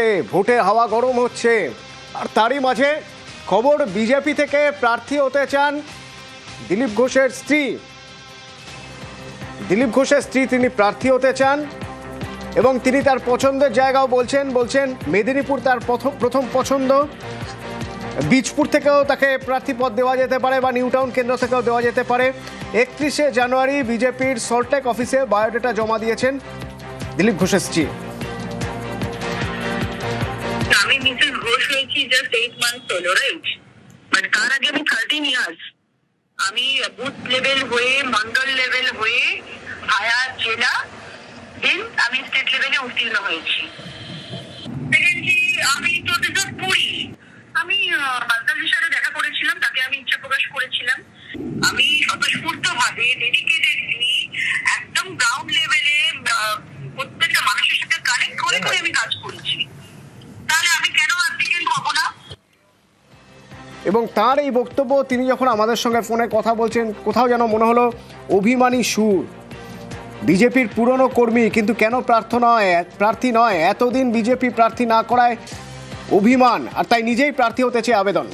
চলছে, ভোটের হাওয়া গরম হচ্ছে, আর তারই মাঝে খবর বিজেপি থেকে প্রার্থী হতে চান দিলীপ ঘোষের স্ত্রী। দিলীপ ঘোষের স্ত্রী তিনি প্রার্থী হতে চান এবং তিনি তার পছন্দের জায়গাও বলছেন মেদিনীপুর তার প্রথম পছন্দ। বীজপুর থেকেও তাকে প্রার্থী পদ দেওয়া যেতে পারে বা নিউ টাউন কেন্দ্র থেকেও দেওয়া যেতে পারে। 31শে জানুয়ারি বিজেপির সল্টলেক অফিসে বায়োডাটা জমা দিয়েছেন দিলীপ ঘোষের স্ত্রী। আমি মিসেস ঘোষ হয়েছি জাস্ট 8 মান্থস হলো, রাইট? বাট তার আগে আমি 13 ইয়ার্স আমি বুথ লেভেল হয়ে, মন্ডল লেভেল হয়ে, ভায়া জেলা, দেন আমি স্টেট লেভেলে উত্তীর্ণ হয়েছি। সেকেন্ডলি আমি তো পুরী, আমি বালতালের সাথে দেখা করেছিলাম, তাকে আমি ইচ্ছা প্রকাশ করেছিলাম। আমি স্বতঃস্ফূর্ত ভাবে ডেডিকেটেডলি একদম গ্রাউন্ড লেভেলে প্রত্যেকটা মানুষের সাথে কানেক্ট করে করে আমি কাজ করেছি। তাহলে আমি কেন অ্যাপ্লিকেন্ট হব না? এবং তার এই বক্তব্য তিনি যখন আমাদের সঙ্গে ফোনে কথা বলছেন, কোথাও যেন মনে হলো অভিমানী সুর। বিজেপির পুরনো কর্মী, কিন্তু কেন প্রার্থী নয়? এতদিন বিজেপি প্রার্থী না করায় অভিমান, আর তাই নিজেই প্রার্থী হতে চেয়ে আবেদন।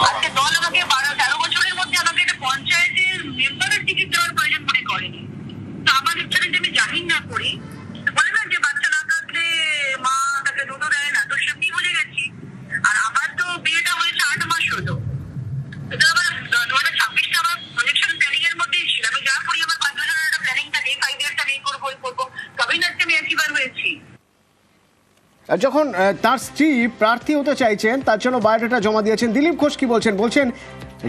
আজকে দল আমাকে 12-13 বছরের মধ্যে আমাকে একটা পঞ্চায়েতের মেম্বারের টিকিট দেওয়ার প্রয়োজন মনে করেনি। তো আমার ইচ্ছাটা যদি আমি জাহির না করি, বলে না যে বাচ্চা না কাঁদলে মা তাকে দুধও দেয় না, তো সেমনি বুঝে গেছি। আর আমার তো বিয়েটা হয়েছে 8 মাস হলো। তো আমার 2026টা আমার প্রজেকশন প্ল্যানিং এর মধ্যেই ছিল। আমি যা করি আমার 5 বছরের একটা প্ল্যানিং থাকে, 5 ইয়ার্সটা এই করবো ওই করবো, তবেই না আমি একবার হয়েছি। আর যখন তার স্ত্রী প্রার্থী হতে চাইছেন, তার জন্য বায়োডাটা জমা দিয়েছেন, দিলীপ ঘোষ কি বলছেন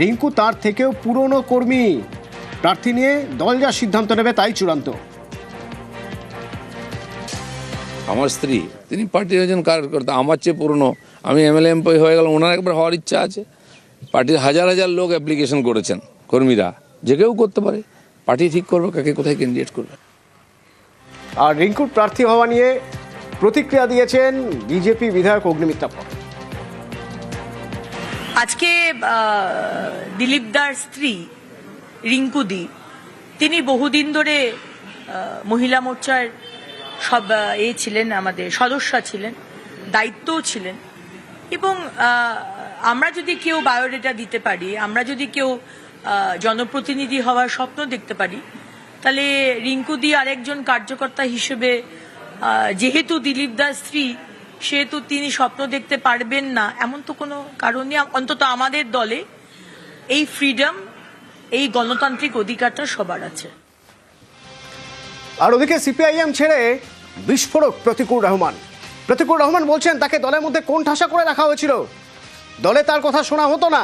রিঙ্কু তার থেকেও পুরনো কর্মী, প্রার্থী নিয়ে দল যা সিদ্ধান্ত নেবে তাই চূড়ান্ত। আমার স্ত্রী তিনি পার্টির একজন কার্যকর্তা, আমার চেয়ে পুরনো। আমি এমএলএ এমপি হয়ে গেলাম, ওনার একবার হওয়ার ইচ্ছা আছে। পার্টির হাজার হাজার লোক অ্যাপ্লিকেশন করেছেন, কর্মীরা, যে কেউ করতে পারে। পার্টি ঠিক করবে কাকে কোথায় ক্যান্ডিডেট করবে। আর রিঙ্কুর প্রার্থী হওয়া নিয়ে প্রতিক্রিয়া দিয়েছেন বিজেপি বিধায়ক অগ্নিমিত্রা পাল। আজকে দিলীপ দার স্ত্রী রিঙ্কুদি, তিনি বহুদিন ধরে মহিলা মোর্চার সব ছিলেন, আমাদের সদস্যা ছিলেন, দায়িত্বও ছিলেন। এবং আমরা যদি কেউ বায়োডাটা দিতে পারি, আমরা যদি কেউ জনপ্রতিনিধি হওয়ার স্বপ্ন দেখতে পারি, তাহলে রিঙ্কুদি আরেকজন কার্যকর্তা হিসেবে, যেহেতু দিলীপ দাস স্ত্রী, সেহেতু তিনি স্বপ্ন দেখতে পারবেন না এমন তো কোনো কারণই, অন্তত আমাদের দলে এই ফ্রিডম, এই গণতান্ত্রিক অধিকারটা সবার আছে। আর ওদিকে সিপিআইএম ছেড়ে বিস্ফোরক প্রতিকুর রহমান বলছেন তাকে দলের মধ্যে কোন ঠাসা করে রাখা হয়েছিল, দলে তার কথা শোনা হতো না,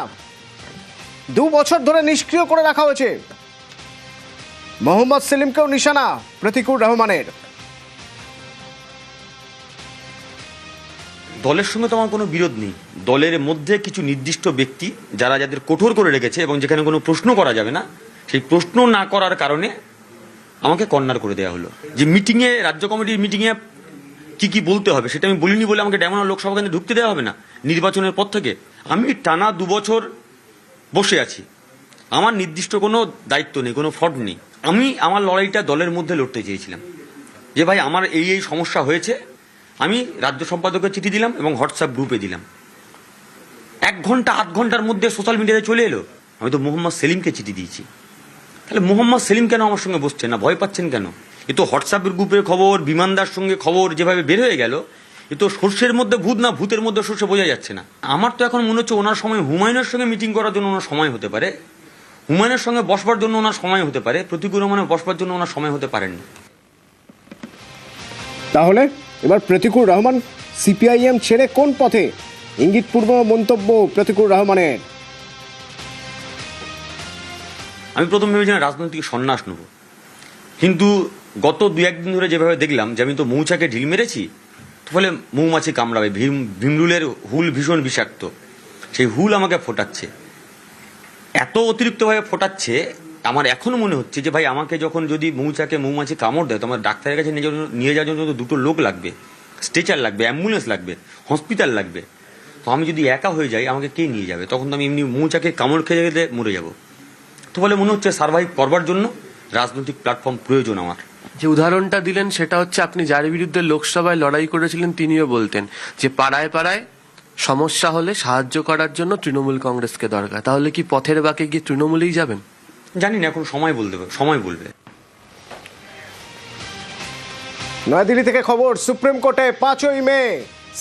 2 বছর ধরে নিষ্ক্রিয় করে রাখা হয়েছে। মোহাম্মদ সেলিমকেও নিশানা প্রতিকুর রহমানের। দলের সঙ্গে তো আমার কোনো বিরোধ নেই। দলের মধ্যে কিছু নির্দিষ্ট ব্যক্তি যাদের কঠোর করে রেখেছে এবং যেখানে কোনো প্রশ্ন করা যাবে না, সেই প্রশ্ন না করার কারণে আমাকে কর্নার করে দেওয়া হলো। যে মিটিংয়ে, রাজ্য কমিটির মিটিংয়ে কি বলতে হবে সেটা আমি বলিনি বলে আমাকে ডেমোনা লোকসভা কেন্দ্রে ঢুকতে দেওয়া হবে না নির্বাচনের পর থেকে। আমি টানা 2 বছর বসে আছি, আমার নির্দিষ্ট কোনো দায়িত্ব নেই, কোনো ফ্রড নেই। আমি আমার লড়াইটা দলের মধ্যে লড়তে চেয়েছিলাম যে ভাই আমার এই সমস্যা হয়েছে। আমি রাজ্য সম্পাদকের চিঠি দিলাম এবং হোয়াটসঅ্যাপ গ্রুপে দিলাম। 1 ঘন্টা 8 ঘন্টার মধ্যে সোশ্যাল মিডিয়াতে চলে এলো। আমি তো মোহাম্মদ সেলিমকে চিঠি দিয়েছি। তাহলে মোহাম্মদ সেলিম কেন আমার সঙ্গে বসছেন না, ভয় পাচ্ছেন কেন? এ তো হোয়াটসঅ্যাপের গ্রুপের খবর, বিমানদার সঙ্গে খবর যেভাবে বের হয়ে গেল, এ তো সর্ষের মধ্যে ভূত না ভূতের মধ্যে সর্ষে বোঝা যাচ্ছে না। আমার তো এখন মনে হচ্ছে ওনার সময় হুমায়ুনের সঙ্গে মিটিং করার জন্য ওনার সময় হতে পারে, হুমায়ুনের সঙ্গে বসবার জন্য ওনার সময় হতে পারে, প্রতিকুর রহমানের বসবার জন্য ওনার সময় হতে পারেননি। তাহলে এবার প্রতিকুর রহমান সিপিআইএম ছেড়ে কোন পথে, ইঙ্গিতপূর্ণ মন্তব্য প্রতিকুর রহমানের। আমি প্রথম ভেবেছিলাম রাজনৈতিক সন্ন্যাস নেব, কিন্তু গত 2-1 দিন ধরে যেভাবে দেখলাম যে আমি তো মৌচাকে ঢিল মেরেছি, তো ফলে মৌমাছি কামড়াবে। ভীমরুলের হুল ভীষণ বিষাক্ত, সেই হুল আমাকে ফোটাচ্ছে, এত অতিরিক্তভাবে ফোটাচ্ছে। আমার এখনো মনে হচ্ছে যে ভাই আমাকে যখন যদি মৌমাছি কামড় দেয়, তো আমার ডাক্তারের কাছে নিয়ে যাওয়ার জন্য 2টো লোক লাগবে, স্ট্রেচার লাগবে, অ্যাম্বুলেন্স লাগবে, হসপিটাল লাগবে। তো আমি যদি একা হয়ে যাই আমাকে কে নিয়ে যাবে? তখন তো আমি এমনি মৌচাকে কামড় খেয়ে গেলে মরে যাব। তো বলে মনে হচ্ছে সার্ভাইভ করবার জন্য রাজনৈতিক প্ল্যাটফর্ম প্রয়োজন আমার। যে উদাহরণটা দিলেন সেটা হচ্ছে আপনি যার বিরুদ্ধে লোকসভায় লড়াই করেছিলেন তিনিও বলতেন যে পাড়ায় পাড়ায় সমস্যা হলে সাহায্য করার জন্য তৃণমূল কংগ্রেসকে দরকার। তাহলে কি পথের বাঁকে গিয়ে তৃণমূলেই যাবেন? জানি না, এখন সময় বলবে। নয়াদিল্লি থেকে খবর, সুপ্রিম কোর্টে 5ই মে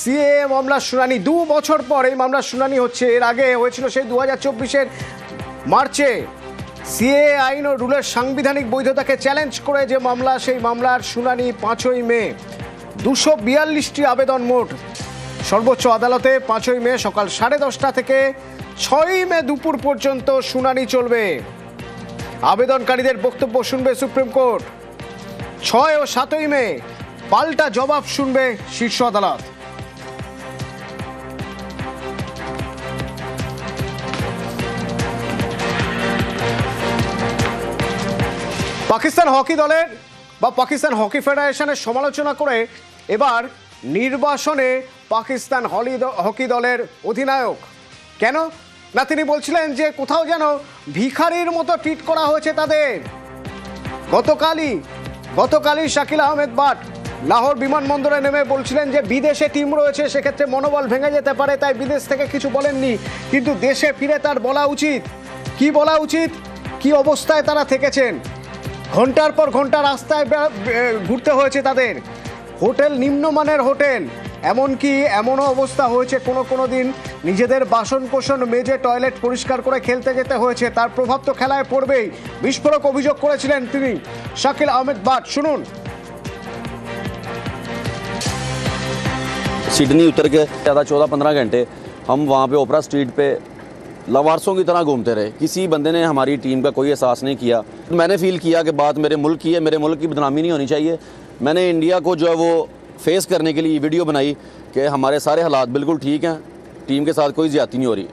সিএএ মামলার শুনানি। 2 বছর পর এই মামলার শুনানি হচ্ছে। এর আগে হয়েছিল সেই 2024-এর মার্চে সিএএ আইন ও রুলের সাংবিধানিক বৈধতাকে চ্যালেঞ্জ করে যে মামলা, সেই মামলার শুনানি 5ই মে। 242টি আবেদন মোট। সর্বোচ্চ আদালতে 5ই মে সকাল 10:30 থেকে 6ই মে দুপুর পর্যন্ত শুনানি চলবে। আবেদনকারীদের বক্তব্য শুনবে সুপ্রিম কোর্ট। 6 ও 7ই মে পাল্টা জবাব শুনবে শীর্ষ আদালত। পাকিস্তান হকি দলের বা পাকিস্তান হকি ফেডারেশনের সমালোচনা করে এবার নির্বাসনে পাকিস্তান হকি দলের অধিনায়ক। কেন না, তিনি বলছিলেন যে কোথাও যেন ভিখারির মতো ট্রিট করা হয়েছে তাদের। গতকালই শাকিল আহমেদ বাট লাহোর বিমানবন্দরে নেমে বলছিলেন যে বিদেশে টিম রয়েছে, সেক্ষেত্রে মনোবল ভেঙে যেতে পারে, তাই বিদেশ থেকে কিছু বলেননি। কিন্তু দেশে ফিরে তার বলা উচিত, কি অবস্থায় তারা থেকেছেন। ঘন্টার পর ঘন্টা রাস্তায় ঘুরতে হয়েছে তাদের। হোটেল নিম্নমানের হোটেল, এমনকি এমনও অবস্থা হয়েছে কোনো দিন নিজেদের বাসন কোসন মেজে টয়লেট পরিষ্কার করে খেলতে যেতে হয়েছে। তার প্রভাব তো খেলায় পড়বেই। বিস্ফোরক অভিযোগ করেছিলেন তিনি, শাকিল আহমেদ বাট। শুনুন। सिडनी उतर के ज़्यादा 14-15 घंटे हम वहाँ पे ओपरा स्ट्रीट पे लवारसों की तरह घूमते रहे। किसी बंदे ने हमारी टीम का कोई एहसास नहीं किया। मैंने फील किया कि बात मेरे मुल्क की है, मेरे मुल्क की बदनामी नहीं होनी चाहिए। मैंने इंडिया को जो है वो फेस करने के लिए वीडियो बनाई कि हमारे सारे हालात बिल्कुल ठीक हैं, टीम के साथ कोई ज़्यादती नहीं हो रही।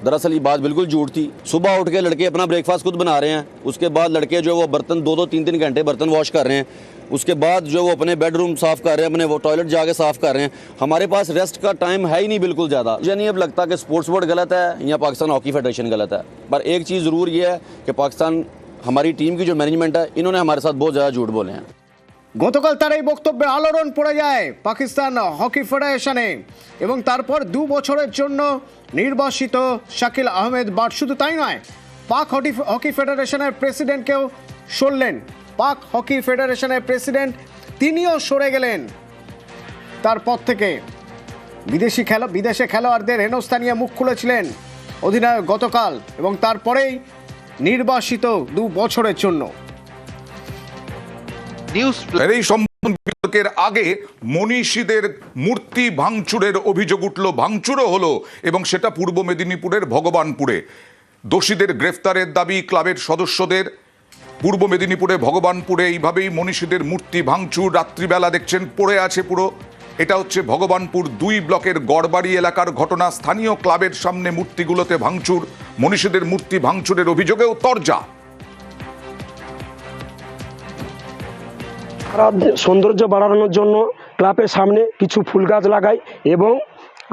दरअसल ये बात बिल्कुल झूठ थी। सुबह उठ के लड़के अपना ब्रेकफास्ट खुद बना रहे हैं, उसके बाद लड़के जो वो बर्तन 2-2, 3-3 घंटे बर्तन वॉश कर रहे हैं, उसके बाद जो वो अपने बेडरूम साफ़ कर रहे हैं, अपने वो टॉयलेट जाके साफ़ कर रहे हैं। हमारे पास रेस्ट का टाइम है ही नहीं बिल्कुल ज़्यादा। मुझे नहीं अब लगता कि स्पोर्ट्स बोर्ड गलत है या पाकिस्तान हॉकी फेडरेशन गलत है, पर एक चीज़ ज़रूर ये है कि पाकिस्तान हमारी टीम की जो मैनेजमेंट है, इन्होंने हमारे साथ बहुत ज़्यादा झूठ बोले हैं। গতকাল তার এই বক্তব্যের আলোড়ন পড়ে যায় পাকিস্তান হকি ফেডারেশনে এবং তারপর 2 বছরের জন্য নির্বাসিত শাকিল আহমেদ বাট। শুধু তাই নয়, পাক হকি ফেডারেশনের প্রেসিডেন্টকেও সরলেন। পাক হকি ফেডারেশনের প্রেসিডেন্ট তিনিও সরে গেলেন তার পদ থেকে। বিদেশে খেলোয়াড়দের হেনস্থা নিয়ে মুখ খুলেছিলেন অধিনায়ক গতকাল এবং তারপরেই নির্বাসিত 2 বছরের জন্য। এই বিতর্কের আগে মনীষীদের মূর্তি ভাঙচুরের অভিযোগ উঠল, ভাঙচুরও হলো, এবং সেটা পূর্ব মেদিনীপুরের ভগবানপুরে। দোষীদের গ্রেফতারের দাবি ক্লাবের সদস্যদের। পূর্ব মেদিনীপুরে ভগবানপুরে এইভাবেই মনীষীদের মূর্তি ভাঙচুর। রাত্রিবেলা দেখছেন পড়ে আছে পুরো। এটা হচ্ছে ভগবানপুর 2 ব্লকের গড়বাড়ি এলাকার ঘটনা। স্থানীয় ক্লাবের সামনে মূর্তিগুলোতে ভাঙচুর, মনীষীদের মূর্তি ভাঙচুরের অভিযোগেও তরজা। সৌন্দর্য বাড়ানোর জন্য ক্লাবের সামনে কিছু ফুল গাছ লাগাই এবং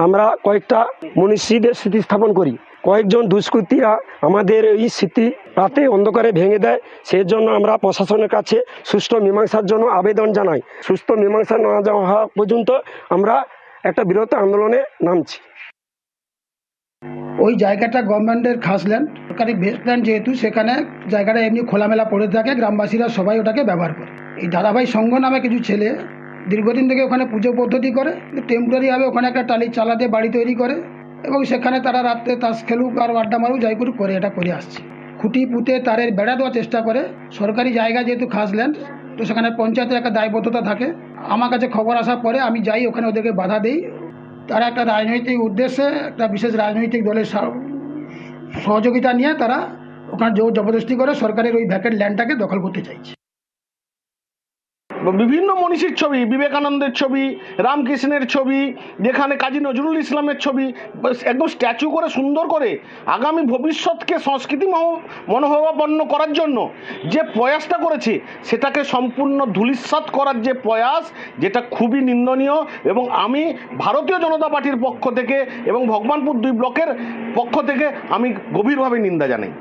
আমরা কয়েকটা মনীষীদের স্মৃতি স্থাপন করি। কয়েকজন দুষ্কৃতীরা আমাদের এই স্মৃতি রাতে অন্ধকারে ভেঙে দেয়। সেই জন্য আমরা প্রশাসনের কাছে সুষ্ঠু মীমাংসার জন্য আবেদন জানাই। সুষ্ঠু মীমাংসা না যাওয়া পর্যন্ত আমরা একটা বৃহৎ আন্দোলনে নামছি। ওই জায়গাটা গভর্নমেন্টের খাস ল্যান্ড, সরকারি বেস্ট ল্যান্ড, যেহেতু সেখানে জায়গাটা এমনি খোলামেলা পড়ে থাকে, গ্রামবাসীরা সবাই ওটাকে ব্যবহার করে। এই দাদাভাই সংঘ নামে কিছু ছেলে দীর্ঘদিন থেকে ওখানে পুজো পদ্ধতি করে, টেম্পোরারিভাবে ওখানে একটা টালির চালা দিয়ে বাড়ি তৈরি করে এবং সেখানে তারা রাত্রে তাস খেলুক আর আড্ডা মারুক, যাই করুক করে এটা করে আসছে। খুঁটি পুঁতে তারের বেড়া দেওয়ার চেষ্টা করে। সরকারি জায়গা যেহেতু খাস ল্যান্ড, তো সেখানে পঞ্চায়েতের একটা দায়বদ্ধতা থাকে। আমার কাছে খবর আসার পরে আমি যাই, ওখানে ওদেরকে বাধা দিই। তারা একটা রাজনৈতিক উদ্দেশ্যে, একটা বিশেষ রাজনৈতিক দলের সহযোগিতা নিয়ে তারা ওখানে জোর জবরদস্তি করে সরকারের ওই ভ্যাকেন্ট ল্যান্ডটাকে দখল করতে চাইছে। বিভিন্ন মনীষীর ছবি, বিবেকানন্দের ছবি, রামকৃষ্ণের ছবি, যেখানে কাজী নজরুল ইসলামের ছবি একদম স্ট্যাচু করে সুন্দর করে আগামী ভবিষ্যৎকে সংস্কৃতি মনোভাবাপন্ন করার জন্য যে প্রয়াসটা করেছে, সেটাকে সম্পূর্ণ ধূলিসাৎ করার যে প্রয়াস, যেটা খুবই নিন্দনীয়। এবং আমি ভারতীয় জনতা পার্টির পক্ষ থেকে এবং ভগবানপুর 2 ব্লকের পক্ষ থেকে আমি গভীরভাবে নিন্দা জানাই।